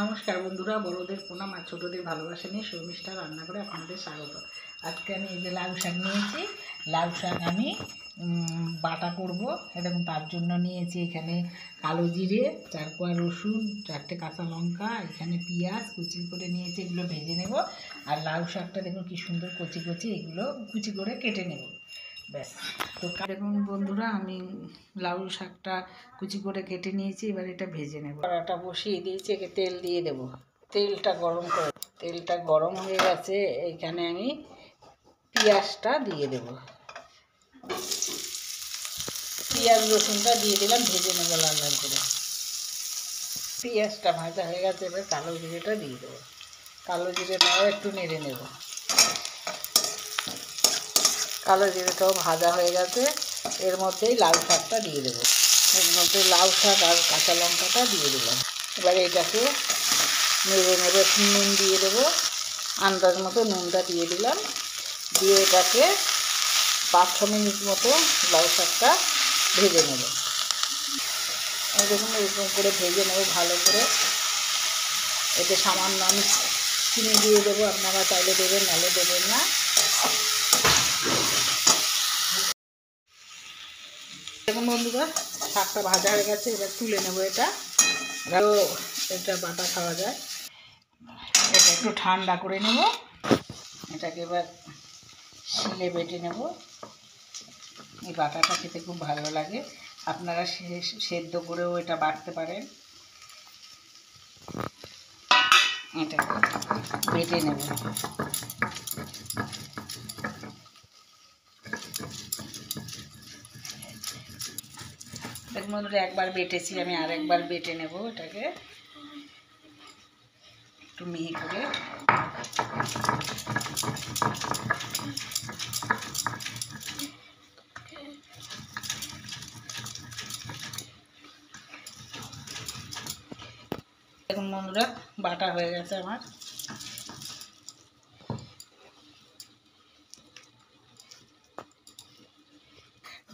নমস্কার বন্ধুরা, বড়দের প্রণাম আর ছোটদের ভালোবাসা নিয়ে শর্মিষ্ঠা রান্না করে আপনাদের স্বাগত। আজকে আমি এই যে লাউ শাক নিয়েছি। লাউ শাক আমি বাটা করব। এরকম তার জন্য নিয়েছি এখানে কালো জিরে, 4 কোয়া রসুন, 4টে কাঁচা লঙ্কা, এখানে পেঁয়াজ কুচি করে নিয়েছি, এগুলো ভেজে নেব। আর লাউ শাকটা দেখুন কি সুন্দর কচি কচি, এগুলো কুচি করে কেটে নেব। ব্যাস। তো দেখুন বন্ধুরা, আমি লাউ শাকটা কুচি করে কেটে নিয়েছি, এবার এটা ভেজে নেব। কড়াটা বসিয়ে দিয়েছি, একে তেল দিয়ে দেব। তেলটা গরম হয়ে গেছে, এইখানে আমি পেঁয়াজটা দিয়ে দেব। পেঁয়াজ রসুনটা দিয়ে দিলাম, ভেজে নেব লাল লাল করে। পেঁয়াজটা ভাজা হয়ে গেছে, এবার কালো জিরেটা দিয়ে দেবো। কালো জিরেটাও একটু নেড়ে নেব। কালো জিরেটাও ভাজা হয়ে গেছে, এর মধ্যেই লাউ শাকটা দিয়ে দেবো। এর মধ্যে লাউ শাক আর কাঁচা লঙ্কাটা দিয়ে দিলাম। এবার এটাকে নেড়ে নেড়ে নুন দিয়ে দেবো, আন্দাজ মতো নুনটা দিয়ে দিলাম। দিয়ে এটাকে 5-6 মিনিট মতো লাউ শাকটা ভেজে নেব। দেখুন এরকম করে ভেজে নেব ভালো করে। এতে সামান্য আমি চিনি দিয়ে দেবো, আপনারা চাইলে দেবেন, নাহলে দেবেন না। দেখুন বন্ধুরা, শাকটা ভাজা হয়ে গেছে, এবার তুলে নেব। এটা বাটা খাওয়া যায়। এটা একটু ঠান্ডা করে নেব। এটাকে এবার শিলে বেটে নেব। এই বাটাটা খেতে খুব ভালো লাগে, আপনারা সেদ্ধ করেও এটা বাটতে পারেন। এটা বেটে নেব। দেখুন বন্ধুরা, একবার বেটেছি আমি, আর একবার বেটে নেব। এটাকে একটু মিহি করে। দেখুন বন্ধুরা, বাটা হয়ে গেছে আমার।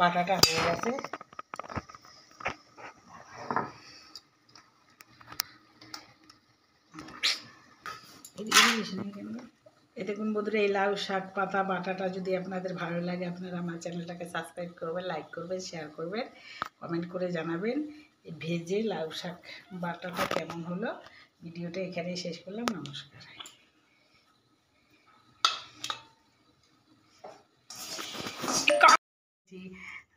বাটাটা হয়ে গেছে। দেখুন বন্ধুরা, এই লাউ শাক পাতা বাটাটা যদি আপনাদের ভালো লাগে, আপনারা আমার চ্যানেলটাকে সাবস্ক্রাইব করবেন, লাইক করবেন, শেয়ার করবেন, কমেন্ট করে জানাবেন এই ভেজে লাউ শাক বাটাটা কেমন হলো। ভিডিওটা এখানেই শেষ করলাম। নমস্কার।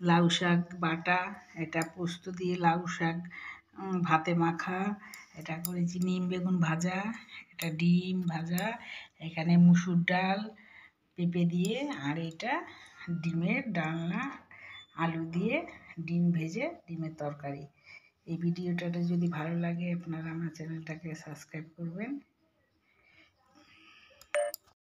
লাউ শাক বাটা, এটা পোস্ত দিয়ে লাউ শাক ভাতে মাখা, এটা করেছি নিম বেগুন ভাজা, এটা ডিম ভাজা, এখানে মুসুর ডাল পেঁপে দিয়ে, আর এটা ডিমের ডালনা আলু দিয়ে ডিম ভেজে ডিমের তরকারি। এই ভিডিওটা যদি ভালো লাগে, আপনারা আমার চ্যানেলটাকে সাবস্ক্রাইব করবেন।